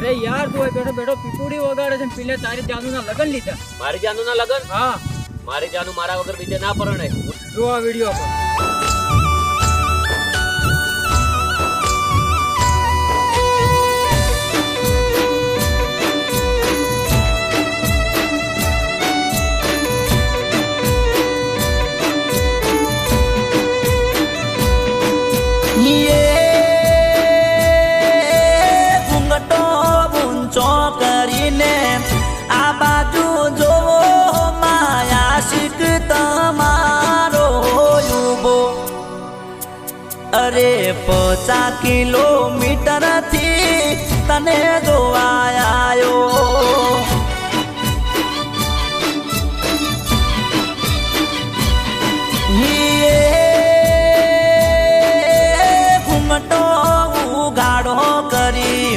अरे यार तू बैठो बैठो पीपुड़ी वगाड़े છે પીલે તારી જાનુ ના લગન લીધા મારી જાનુ ના લગન હા મારી જાનુ મારા વગર બીજે ના પરણે જો આ વિડિયો પર अरे 50 किलोमीटर थी तने जोवायो घूमटो उगाड़ो करी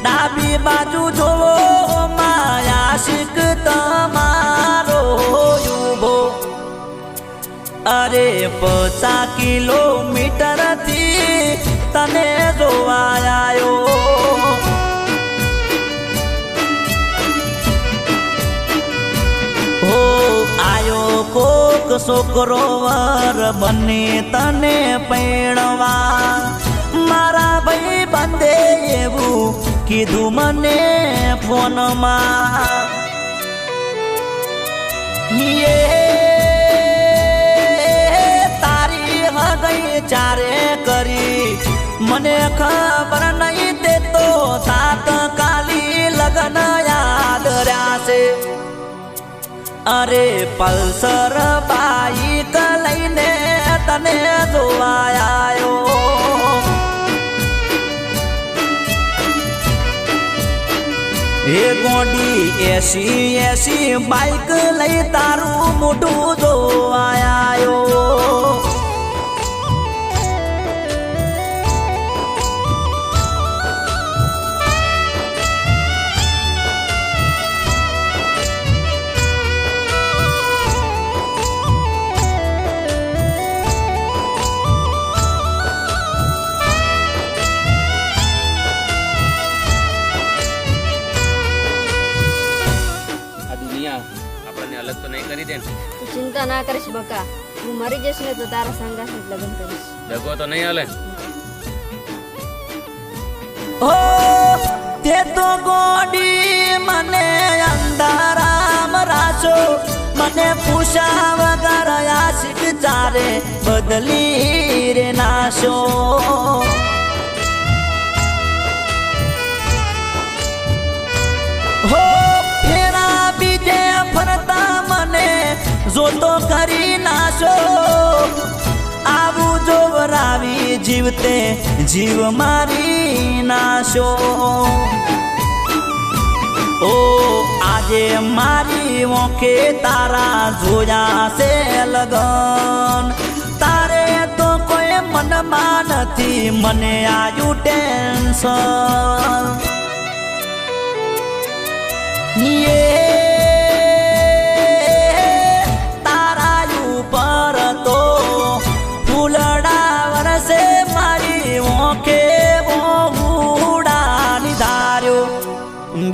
डाबी बाजू जो माया शिक तमारो युबो अरे 50 किलोमीटर थी तने जोवायो हो आयो कोक छोकरो वर बने तने पैणवा मारा भाई बंदे एवू कीधु मने फोन मा ये चारे करी मने खबर नहीं दे तो तात काली लगन याद रहा अरे पल्सर बाइक लईने तने जोवायो हे गोडी एसी बाइक लई तारू मोटू जोवायो अलग तो नहीं करी दे तू चिंता ना करिस बका तू मरी जैस ने तो तारा संगा से लगन करिस दगो तो नहीं हाले ओ ते तो गोडी मने अंधाराम रासो मने पूछा वगर आशिक चारे बदली रे नाशो हो फेरा बीजे फरता मने जो तो करी नाशो आबू जो रावी जीवते जीव मारी नाशो ओ आजे मारी वोके तारा जोया से लगन तारे तो कोई मन मानती मने आयु टेंशन ये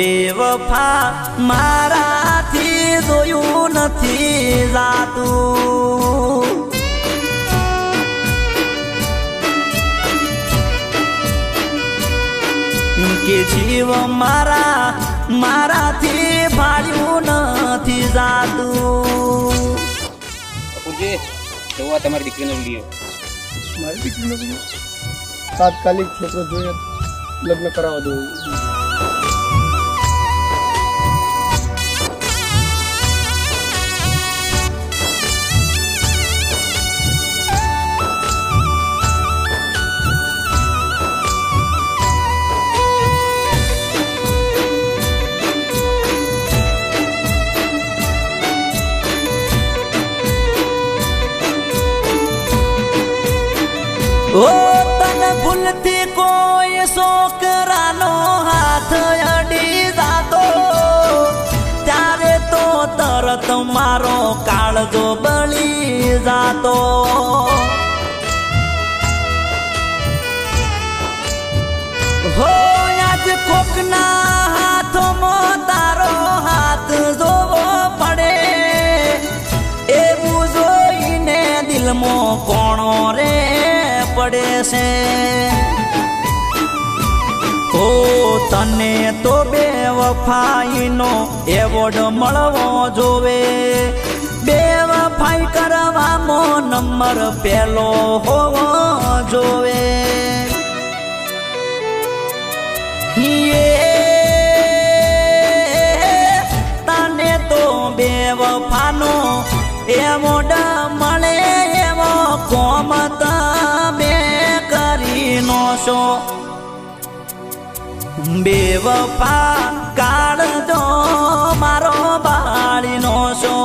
बेवफा मारा थी जोयू नथी जातू के जीव मारा मारा थी भाड़ू नथी जातू जी જોવા તમારી દીકરીનો વિડિયો મારી દીકરીનો વિડિયો તાત્કાલિક છોકરો જોઈએ લગ્ન કરાવવા દો ओ तन भूलती कोई छोकरानो हाथ अड़ी जातो મારો કાળજો બળી જાતો હો આજ કોકના હાથમાં તારો હાથ જોવો પડે એવું જોઈને દિલમાં કોણો રે પડે છે ઓ તને તો બે વફાઈનો એવોર્ડ મળવો જોવે બે વફાઈ કરવામાં નંબર પહેલો હોવો જોવે તને તો બે વફાનો એવોર્ડ મળે એવો કોમ તમે કરી નો છો બેવફા કાળજો મારો બાળીનો છો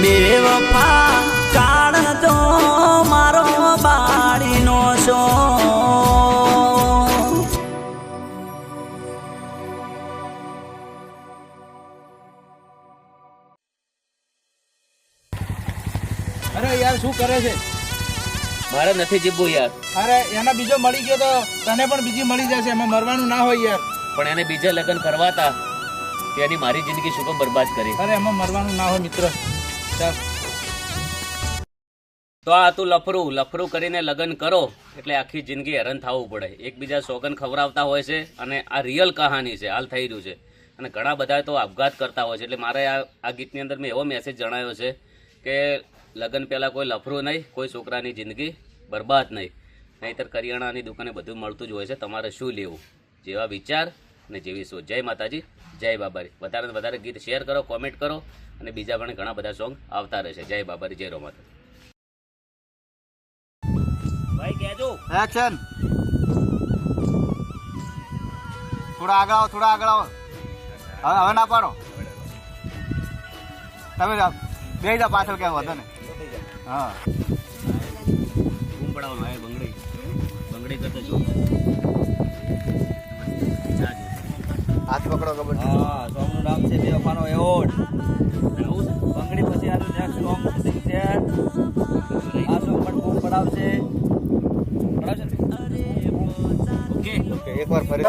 બેવફા કાળજો મારો બાળીનો છો અરે યાર શું કરે છે? મારે નથી જીવવું યાર. અરે એના બીજો મળી ગયો તો તને પણ બીજી મળી જશે, એમાં મરવાનું ના હોય યાર. પણ એને બીજા લગ્ન કરવાતા તેની મારી જિંદગી શું કામ બરબાદ કરી? અરે એમાં મરવાનું ના હોય મિત્ર. ચાલ તો આ તું લફરું કરીને લગ્ન કરો એટલે આખી જિંદગી હેરાન થવું પડે. એકબીજા સોગન ખવડાવતા હોય છે અને આ રિયલ કહાની છે, હાલ થઈ રહ્યું છે. અને ઘણા બધા તો આપઘાત કરતા હોય છે. એટલે મારે આ ગીતની અંદર મેં એવો મેસેજ જણાવ્યો છે કે લગ્ન પહેલાં કોઈ લફરું નહીં, કોઈ છોકરાની જિંદગી બરબાદ નહીં. નહીંતર કરિયાણાની દુકાને બધું મળતું જ હોય છે. તમારે શું લેવું, જેવા વિચાર અને જેવી સોચ. જય માતાજી, જય બાબારી. વધારે ને વધારે ગીત શેર કરો, કોમેન્ટ કરો અને બીજા પણ ઘણા બધા સોંગ આવતા રહેશે. જય બાબારી, જય રોમાતા. ભાઈ કહેજો એક્શન. થોડા આગળ આવો. હવે ના પાડો. તમે બે જા પાછળ કેમ હતો ને? હા બૂમ પડાવવાનો. હવે બંગડી કરતો છો. હાથ પકડો. ખબર હા સોંગનું નામ છે બેવફાનો એવોર્ડ. બંગડી પછી આનું નેક્સ્ટ સોંગ છે. આ સોંગ પણ બૂમ પડાવશે. ઓકે એકવાર ફરી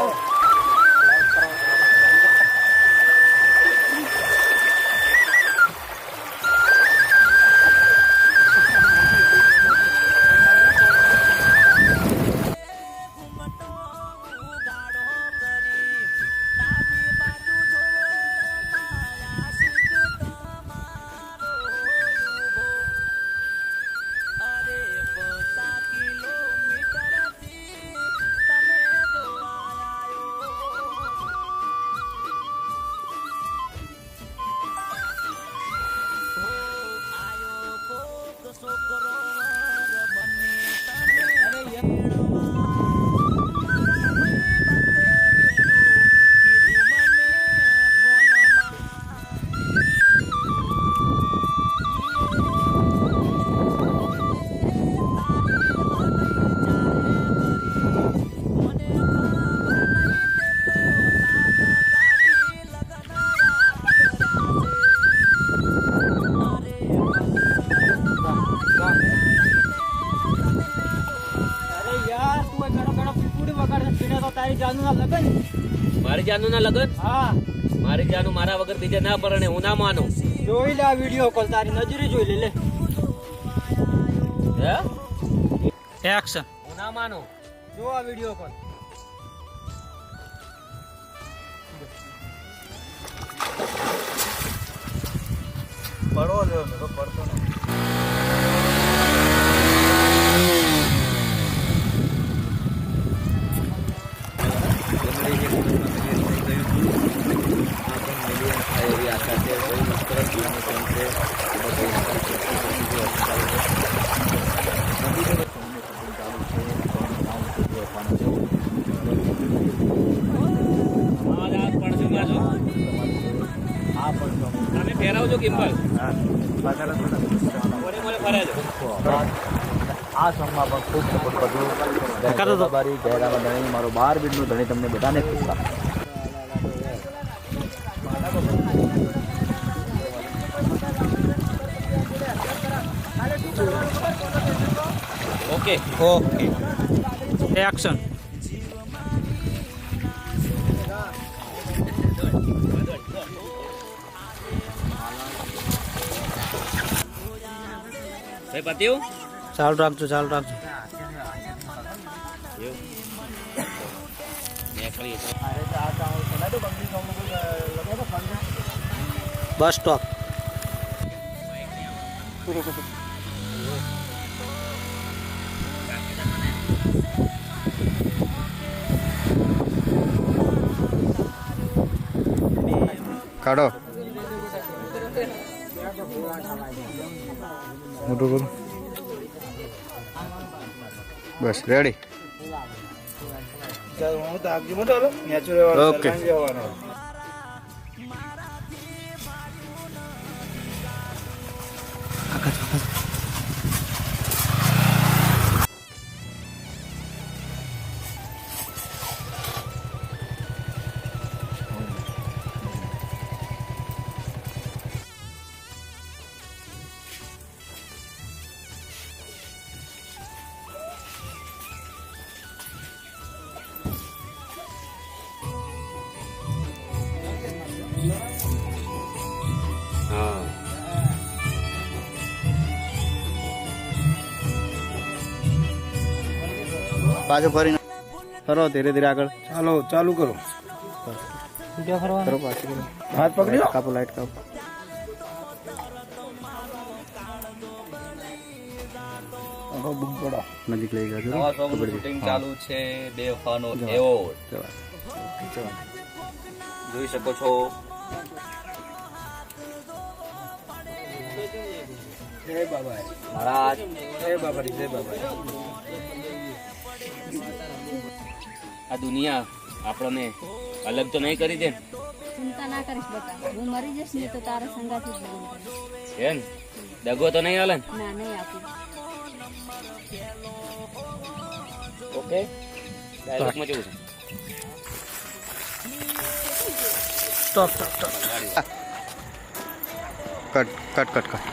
મારી જાનુ ના લગન? હા, મારી જાનુ મારા વગર બીજે ના પરણે, હું ના માનું. જોઈ લે આ વિડીયો કોલ, તારી નજરે જોઈ લે. હે એક્શન. હું ના માનું. જો આ વિડીયો કોલ. પડો જો તો પડતો ને. ફેરાવજો કિંમત. આ સોંગમાં પણ ખૂબ સપોર્ટ કરજો. મારો 12 બીટનું ધણી તમને બધાને ખુશ રાખે. ઓકે ઓકે એક્શન ભાઈ પત્યું ચાલુ રાખજો બસ સ્ટોપ કાઢો મોટું કરો બસ રેડી હું તો આગળ મોટો નેચરલ ઓકે હા પાછો ફરીને ફરો ધીરે ધીરે આગળ ચાલો ચાલુ કરો ફરો પાછું કરો. હાથ પકડી લો કાપો લાઈટ કાપો બૂમ પડો નજીક લઈ ગયા નવા સોંગનું શૂટિંગ ચાલુ છે બેવફાનો એવોર્ડ જોઈ શકો છો જય બાબા મહારાજ જય બાબારી જય બાબા આ દુનિયા આપણને અલગ તો નહીં કરી દે ને? ચિંતા ના કરીશ બકા, હું મરી જઈશ ને તો તારા સંગાથી જ લગ્ન કરીશ. એમ દગો તો નહીં હાલે ને? ના નહીં આપું. ઓકે ડાયલોગમાં કેવું છે? Stop cut cut cut cut